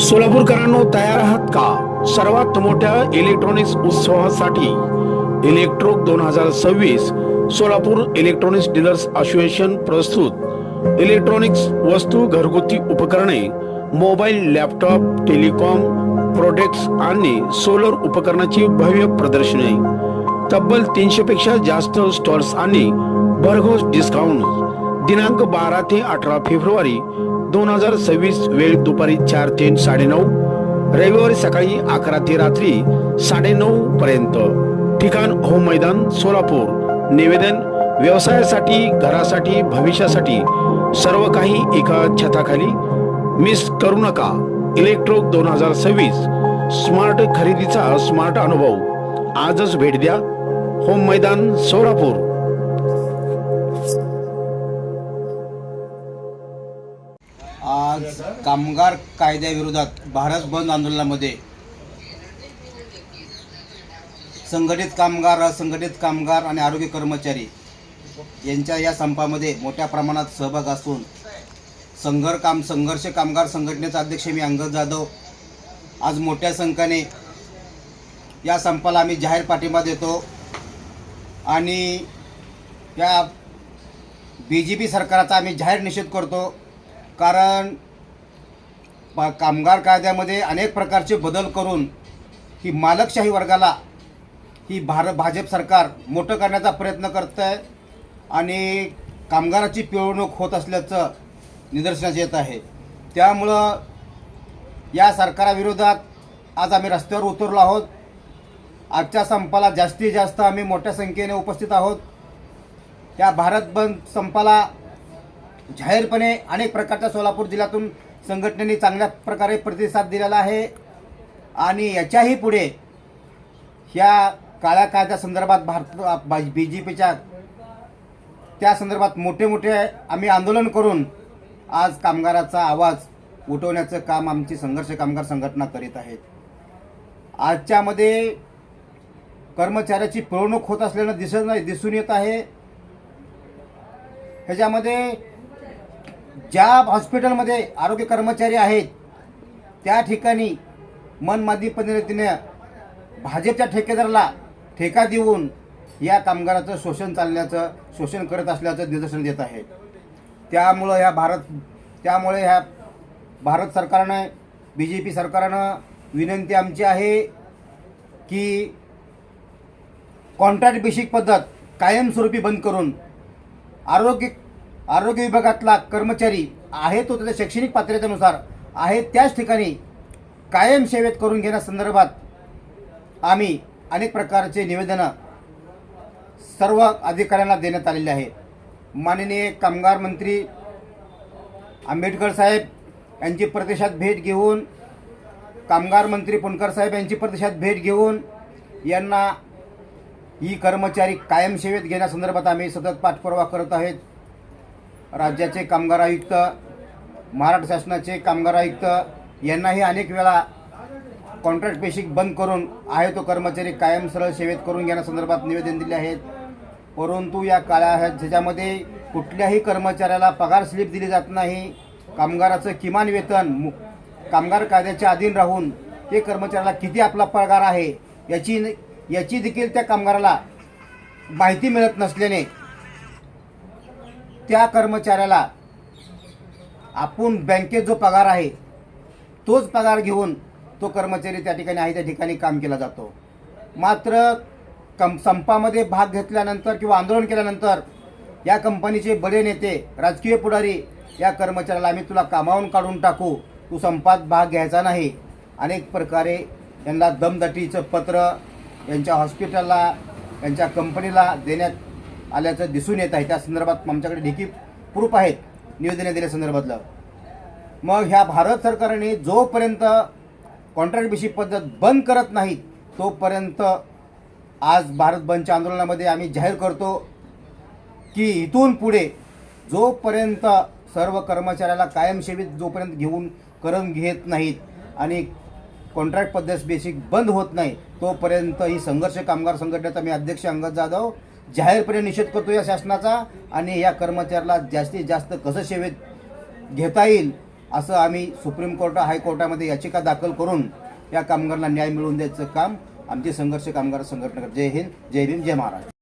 सोलापूरकरांनो, तयार आहात का सर्वात मोठ्या इलेक्ट्रॉनिक्स उत्सवासाठी? इलेक्ट्रोक 2026 सोलापूर इलेक्ट्रॉनिक्स डीलर्स असोसिएशन प्रस्तुत इलेक्ट्रॉनिक्स वस्तू, घरगुती उपकरणे, मोबाईल, लॅपटॉप, टेलिकॉम प्रोडक्ट्स आणि सोलर उपकरणाची भव्य प्रदर्शने, तब्बल 300 पेक्षा जास्त स्टॉल्स आणि भरघोस डिस्काउंट. दिनांक 12 ते 18 फेब्रुवारी 2026, वेळ दुपारी 4 ते 9:30, रविवारी सकाळी 11 ते रात्री 9:30 पर्यंत. ठिकाण होम मैदान, सोलापूर. निवेदन: व्यवसायासाठी, घरासाठी, भविष्यासाठी सर्व काही एका छताखाली. मिस करू नका. इलेक्ट्रोक 2026 स्मार्ट खरेदीचा स्मार्ट अनुभव. आजच भेट द्या. होम मैदान, सोलापूर. आज कामगार कायद्याविरोधात भारत बंद आंदोलनामध्ये संघटित कामगार, असंघटित कामगार आणि आरोग्य कर्मचारी यांच्या या संपामध्ये मोठ्या प्रमाणात सहभाग असून संघर्ष कामगार संघटनेचा अध्यक्ष मी अंगद जाधव आज मोठ्या संख्येने या संपाला आम्ही जाहीर पाठिंबा देतो आणि या BJP सरकारचा आम्ही जाहीर निषेध करतो. कारण कामगार कायद्यामध्ये अनेक प्रकारचे बदल करून ही मालकशाही वर्गाला ही भाजप सरकार मोठं करण्याचा प्रयत्न करत आहे आणि कामगाराची पिळवणूक होत असल्याचं निदर्शनास येत आहे. त्यामुळं या सरकाराविरोधात आज आम्ही रस्त्यावर उतरलो आहोत. आजच्या संपाला जास्तीत जास्त आम्ही मोठ्या संख्येने उपस्थित आहोत. या भारत बंद संपाला जाहीरपणे अनेक प्रकारच्या सोलापूर जिल्ह्यातून संघटनेने चांगल्या प्रकारे प्रतिसाद दिलेला आहे आणि याच्याही पुढे ह्या काळ्या कायद्या संदर्भात BJPच्या त्या संदर्भात मोठे आम्ही आंदोलन करून आज कामगाराचा आवाज उठवण्याचं काम आमची संघर्ष कामगार संघटना करीत आहेत. आजच्यामध्ये कर्मचाऱ्याची पिळवणूक होत असल्यानं दिसून येत आहे. ह्याच्यामध्ये ज्या हॉस्पिटलमध्ये आरोग्य कर्मचारी आहेत त्या ठिकाणी मनमादी पद्धतीने भाजपच्या ठेकेदाराला ठेका देऊन या कामगाराचं शोषण करत असल्याचं निदर्शन देत आहे. त्यामुळे ह्या भारत सरकारनं, BJP सरकारनं विनंती आमची आहे की कॉन्ट्रॅक्ट बेसिक पद्धत कायमस्वरूपी बंद करून आरोग्य विभागातला कर्मचारी आहे तो त्याच्या शैक्षणिक पात्रतेनुसार आहे त्याच ठिकाणी कायम सेवेत करून घेण्यासंदर्भात आम्ही अनेक प्रकारचे निवेदनं सर्व अधिकाऱ्यांना देण्यात आलेले आहे. माननीय कामगार मंत्री आंबेडकर साहेब यांची प्रतिसाद भेट घेऊन, कामगार मंत्री पुणकर साहेब यांची प्रतिसाद भेट घेऊन यांना ही कर्मचारी कायम सेवेत घेण्यासंदर्भात आम्ही सतत पाठपुरावा करत आहेत. राज्याचे कामगार आयुक्त, महाराष्ट्र शासनाचे कामगार आयुक्त यांनाही अनेक वेळा कॉन्ट्रॅक्ट बेसिक बंद करून आहे तो कर्मचारी कायम सरळ सेवेत करून घेण्यासंदर्भात निवेदन दिले आहेत. परंतु या ह्याच्यामध्ये कुठल्याही कर्मचाऱ्याला पगार स्लिप दिली जात नाही. कामगाराचं किमान वेतन कामगार कायद्याच्या अधीन राहून ते कर्मचाऱ्याला किती आपला पगार आहे याची देखील त्या कामगाराला माहिती मिळत नसल्याने त्या कर्मचाऱ्याला आपण बँकेत जो पगार आहे तोच पगार घेऊन तो कर्मचारी त्या ठिकाणी आहे त्या ठिकाणी काम केला जातो. मात्र संपामध्ये भाग घेतल्यानंतर किंवा आंदोलन केल्यानंतर या कंपनीचे बडे नेते, राजकीय पुढारी या कर्मचाऱ्याला आम्ही तुला कामावून काढून टाकू, तू संपात भाग घ्यायचा नाही, अनेक प्रकारे यांना दमदाटीचं पत्र यांच्या हॉस्पिटलला, यांच्या कंपनीला देण्यात आल्याचं दिसून येत आहे. त्या संदर्भात आमच्याकडे लेखी प्रूफ आहेत निवेदने दिल्यासंदर्भातलं. मग ह्या भारत सरकारने जोपर्यंत कॉन्ट्रॅक्ट बेसिक पद्धत बंद करत नाही तोपर्यंत आज भारत बंदच्या आंदोलनामध्ये आम्ही जाहीर करतो की इथून पुढे जोपर्यंत सर्व कर्मचाऱ्याला कायम सेवेत जोपर्यंत करून घेत नाहीत आणि कॉन्ट्रॅक्ट पद्धत बेसिक बंद होत नाही तोपर्यंत ही संघर्ष कामगार संघटनेचा मी अध्यक्ष अंगद जाधव जाहीरपणे निषेध करतो या शासनाचा आणि या कर्मचाऱ्याला जास्तीत जास्त कसं सेवेत घेता येईल असं आम्ही सुप्रीम कोर्ट हायकोर्टामध्ये याचिका दाखल करून या कामगारांना न्याय मिळवून द्यायचं काम आमची संघर्ष कामगार संघटना. जय हिंद, जय भीम, जय महाराष्ट्र.